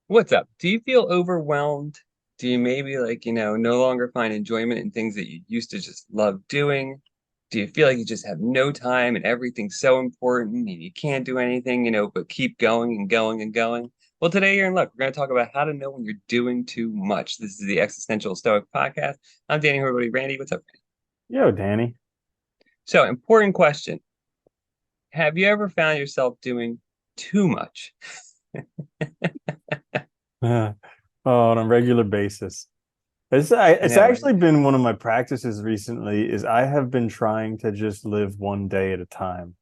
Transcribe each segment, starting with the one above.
What's up? Do you feel overwhelmed? Do you maybe no longer find enjoyment in things that you used to just love doing? Do you feel like you just have no time and everything's so important and you can't do anything, but keep going and going and going? Well, today you're in luck. We're going to talk about how to know when you're doing too much. This is the Existential Stoic podcast. I'm Danny, everybody. Randy, what's up? Yo, Danny. So, important question. Have you ever found yourself doing too much? Oh, on a regular basis. It's No, right? actually been one of my practices recently is I have been trying to just live one day at a time.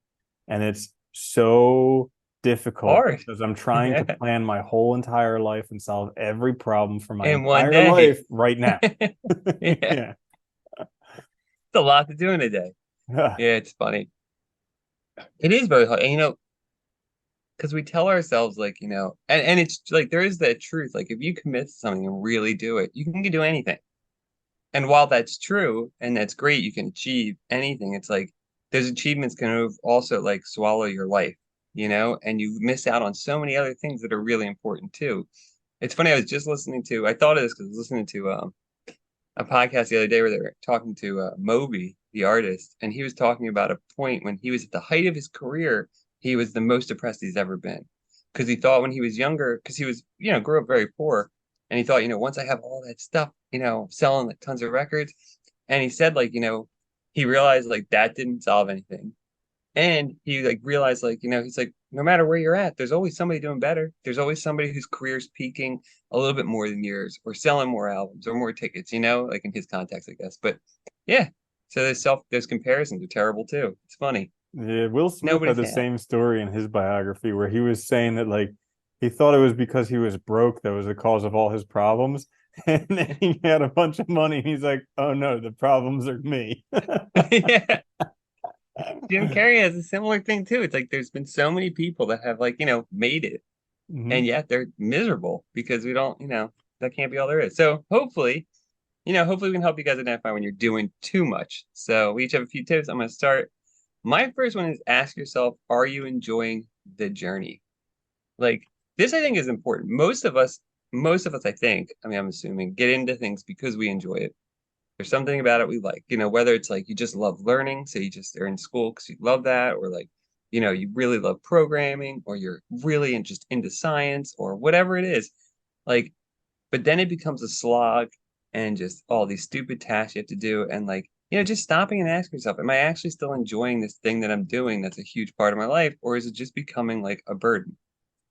And it's so difficult Hard. because I'm trying to plan my whole entire life and solve every problem for my In one entire day. life right now. Yeah. Yeah. It's a lot to do in a day. Yeah, it's funny. It is very hard. And because we tell ourselves and it's like there is that truth. Like if you commit to something and really do it, you can do anything. And while that's true and that's great, you can achieve anything. It's like those achievements can also like swallow your life, and you miss out on so many other things that are really important too. It's funny, I was just listening to, I thought of this because I was listening to a podcast the other day where they were talking to Moby, the artist, and he was talking about a point when he was at the height of his career, he was the most depressed he's ever been. Because he thought when he was younger, because he was, grew up very poor, and he thought, once I have all that stuff, selling like tons of records, and he said, he realized like that didn't solve anything. And he like realized he's like, no matter where you're at, there's always somebody doing better. There's always somebody whose career's peaking a little bit more than yours or selling more albums or more tickets, like in his context, I guess. But yeah, so those comparisons are terrible too. It's funny. Yeah, Will Smith had Nobody's the happy. same story in his biography where he was saying that like he thought it was because he was broke that was the cause of all his problems. And then he had a bunch of money and he's like, oh no, the problems are me. Yeah. Jim Carrey has a similar thing too. It's like there's been so many people that have made it and Hmm. yet they're miserable because we don't, that can't be all there is. So hopefully we can help you guys identify when you're doing too much. So we each have a few tips. I'm going to start. My first one is ask yourself, are you enjoying the journey? Like this, I think is important. Most of us, I think, I mean, I'm assuming, get into things because we enjoy it. There's something about it we like, whether it's like you just love learning, so you just are in school because you love that, or like, you really love programming, or you're really just into science, or whatever it is. Like, but then it becomes a slog and just all these stupid tasks you have to do. And just stopping and asking yourself, am I actually still enjoying this thing that I'm doing that's a huge part of my life? Or is it just becoming like a burden?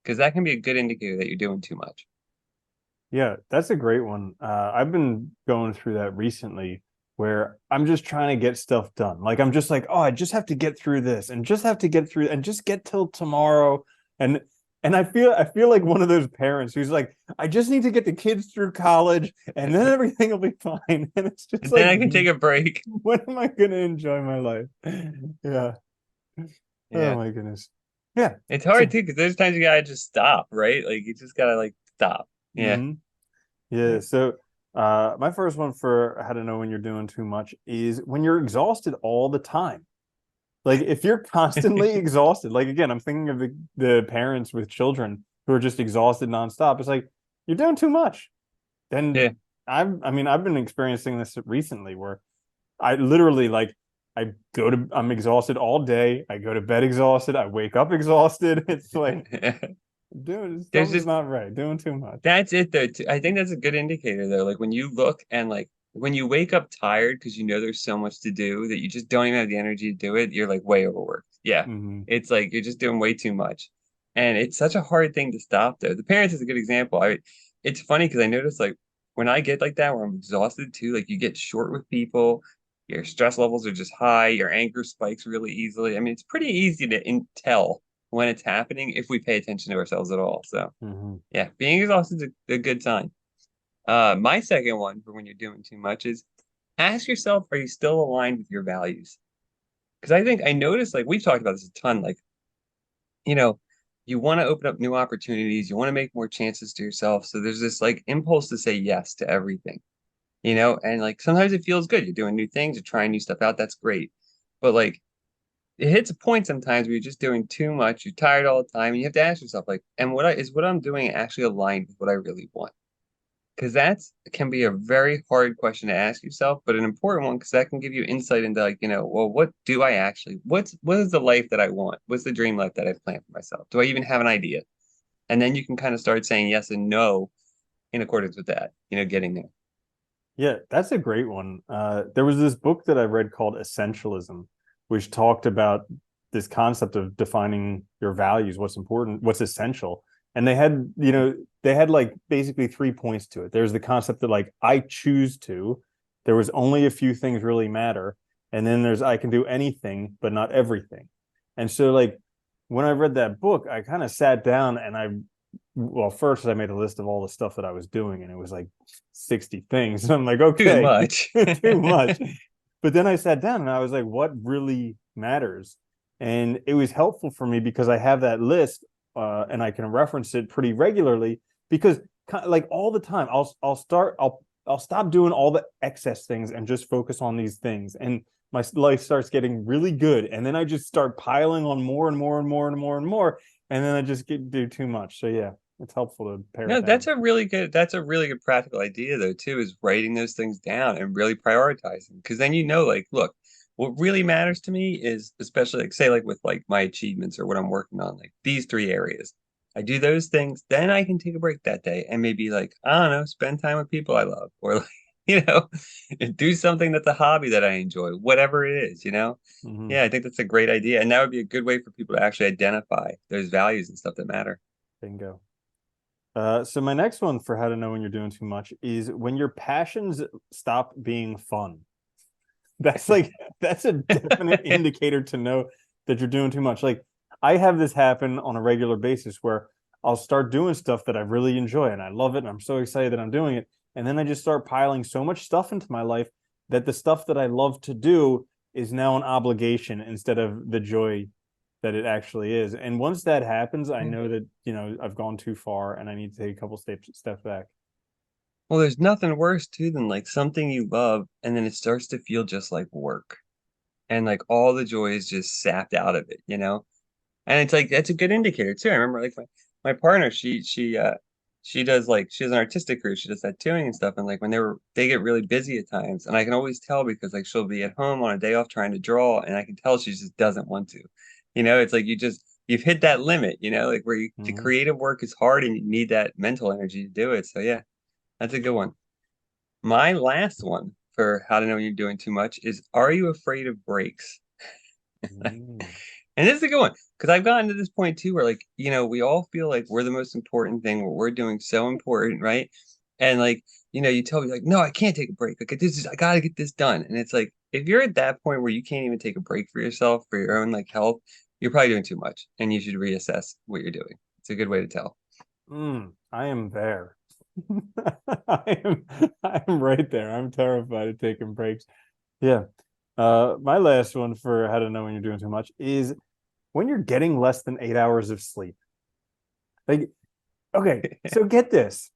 Because that can be a good indicator that you're doing too much. Yeah, that's a great one. I've been going through that recently where I'm just trying to get stuff done. Like I'm just like, oh, I just have to get through this and just have to get through and just get till tomorrow. And I feel like one of those parents who's like, I just need to get the kids through college and then And everything will be fine. And it's just then like, I can take a break. when am I gonna enjoy my life? Yeah. Oh Yeah. my goodness. Yeah. It's So, hard too, because there's times you gotta just stop, right? Like you just gotta stop. Yeah. mhm. Yeah. So, my first one for how to know when you're doing too much is when you're exhausted all the time. Like, if you're constantly exhausted, like, again, I'm thinking of the parents with children who are just exhausted nonstop. It's like, you're doing too much. Yeah. Then I've been experiencing this recently where I literally, like, I'm exhausted all day. I go to bed exhausted. I wake up exhausted. It's like, dude, There's something's just not right. Doing too much. That's it though. I think that's a good indicator though. Like when you look and when you wake up tired because there's so much to do that you just don't even have the energy to do it, you're like way overworked. Yeah. Hmm. It's like you're just doing way too much. And it's such a hard thing to stop though. The parents is a good example. It's funny because I notice when I get like that where I'm exhausted too, like you get short with people, your stress levels are just high, your anger spikes really easily. I mean, it's pretty easy to tell when it's happening if we pay attention to ourselves at all. So Hmm. yeah, being exhausted is a good sign. My second one for when you're doing too much is ask yourself, are you still aligned with your values? Because I noticed we've talked about this a ton. You know, you want to open up new opportunities, you want to make more chances to yourself. So there's this impulse to say yes to everything, and sometimes it feels good. You're doing new things, you're trying new stuff out. That's great. But it hits a point sometimes where you're just doing too much, you're tired all the time, and you have to ask yourself, like, and what I'm doing actually aligned with what I really want? Because that's can be a very hard question to ask yourself, but an important one because that can give you insight into like, well, what do I actually, what is the life that I want? What's the dream life that I've planned for myself? Do I even have an idea? And then you can kind of start saying yes and no in accordance with that, getting there. Yeah, that's a great one. There was this book that I read called Essentialism, which talked about this concept of defining your values, what's important, what's essential. And they had like basically 3 points to it. There's the concept that like I choose to, there was only a few things really matter. And then there's I can do anything, but not everything. And so like when I read that book, I kind of sat down and well, first I made a list of all the stuff that I was doing, and it was like 60 things. And I'm like, Too okay, much. too much. But then I sat down and I was like, what really matters? And it was helpful for me because I have that list, and I can reference it pretty regularly because like all the time I'll stop doing all the excess things and just focus on these things. And my life starts getting really good. And then I just start piling on more and more and more and more and more. And then I just do too much. So yeah, it's helpful to pare No, it down. that's a really good practical idea though too, is writing those things down and really prioritizing. Because then like, look, what really matters to me is especially like say like with like my achievements or what I'm working on, like these three areas. I do those things, then I can take a break that day and maybe like, I don't know, spend time with people I love or like, you know, do something that's a hobby that I enjoy, whatever it is. Mm-hmm. Yeah, I think that's a great idea. And that would be a good way for people to actually identify those values and stuff that matter. Bingo. So my next one for how to know when you're doing too much is when your passions stop being fun. That's like that's a definite indicator to know that you're doing too much. Like I have this happen on a regular basis where I'll start doing stuff that I really enjoy and I love it and I'm so excited that I'm doing it. And then I just start piling so much stuff into my life that the stuff that I love to do is now an obligation instead of the joy that it actually is. And once that happens, I know that, I've gone too far and I need to take a couple steps back. Well, there's nothing worse too than like something you love and then it starts to feel just like work. And like all the joy is just sapped out of it. And it's like that's a good indicator too. I remember like my partner, she does like she has an artistic career, she does tattooing and stuff. And like when they get really busy at times, and I can always tell because like she'll be at home on a day off trying to draw, and I can tell she just doesn't want to. It's like you've hit that limit, like where the Mm-hmm. creative work is hard and you need that mental energy to do it. So yeah. That's a good one. My last one for how to know when you're doing too much is are you afraid of breaks? Mm-hmm. And this is a good one because I've gotten to this point too where like, we all feel like we're the most important thing, what we're doing so important, right? And like, you tell me like, no, I can't take a break. Like I gotta get this done. And it's like if you're at that point where you can't even take a break for yourself for your own like health, you're probably doing too much and you should reassess what you're doing. It's a good way to tell. I am there. I am I am right there. I'm terrified of taking breaks. Yeah. My last one for how to know when you're doing too much is when you're getting less than 8 hours of sleep. Like, okay, so get this.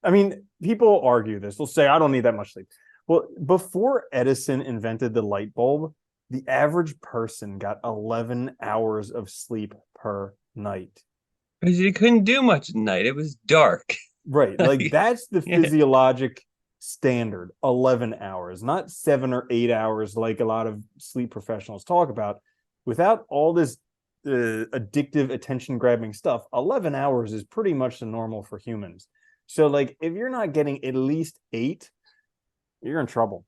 I mean, people argue this. They'll say, I don't need that much sleep. Well, before Edison invented the light bulb, the average person got 11 hours of sleep per night. Because you couldn't do much at night. It was dark. Right. Like Like, that's the yeah. physiologic standard, 11 hours, not 7 or 8 hours like a lot of sleep professionals talk about. Without all this addictive attention grabbing stuff, 11 hours is pretty much the normal for humans. So, like, if you're not getting at least 8, you're in trouble.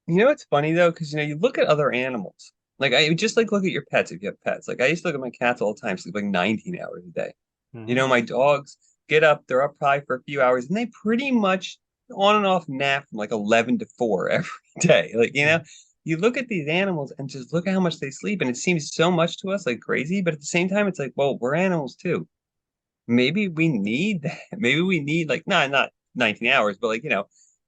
You know what's funny though? Because you look at other animals. Like I just like look at your pets if you have pets. Like I used to look at my cats all the time, sleep like 19 hours a day. Mm-hmm. My dogs get up, they're up probably for a few hours, and they pretty much on and off nap from like 11 to 4 every day. You look at these animals and just look at how much they sleep, and it seems so much to us like crazy, but at the same time, it's like, well, we're animals too. Maybe we need that. Maybe we need like not 19 hours, but like,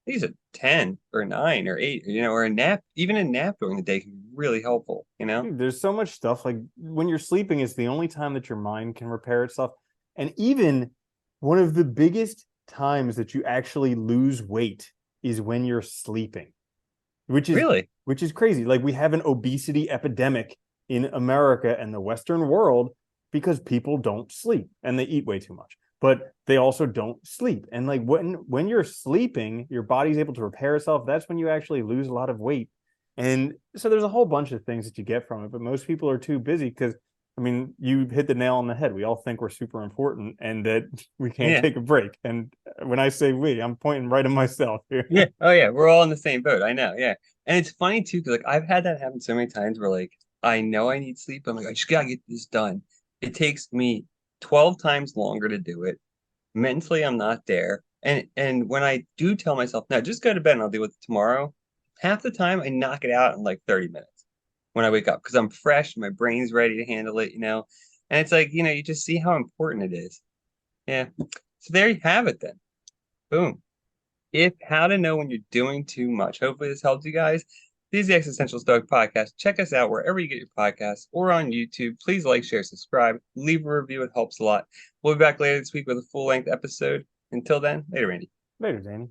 these are 10 or 9 or 8, or a nap, even a nap during the day can be really helpful. Dude, there's so much stuff. Like when you're sleeping, it's the only time that your mind can repair itself. And even one of the biggest times that you actually lose weight is when you're sleeping. which is Really? which is crazy. Like we have an obesity epidemic in America and the Western world because people don't sleep and they eat way too much. But they also don't sleep. And like when you're sleeping, your body's able to repair itself. That's when you actually lose a lot of weight. And so there's a whole bunch of things that you get from it, but most people are too busy because I mean, you hit the nail on the head. We all think we're super important and that we can't Yeah. take a break. And when I say we, I'm pointing right at myself here. Yeah. Oh yeah. We're all in the same boat. I know. Yeah. And it's funny too, because like I've had that happen so many times where like I know I need sleep. I'm like, I just gotta get this done. It takes me 12 times longer to do it. Mentally, I'm not there. And when I do tell myself, no, just go to bed and I'll deal with it tomorrow, half the time I knock it out in like 30 minutes when I wake up because I'm fresh, my brain's ready to handle it, you know. And it's like, you just see how important it is. Yeah. So there you have it then. Boom. If how to know when you're doing too much. Hopefully this helps you guys. This is the Existential Stoic Podcast. Check us out wherever you get your podcasts or on YouTube. Please like, share, subscribe, leave a review. It helps a lot. We'll be back later this week with a full-length episode. Until then, later, Randy. Later, Danny.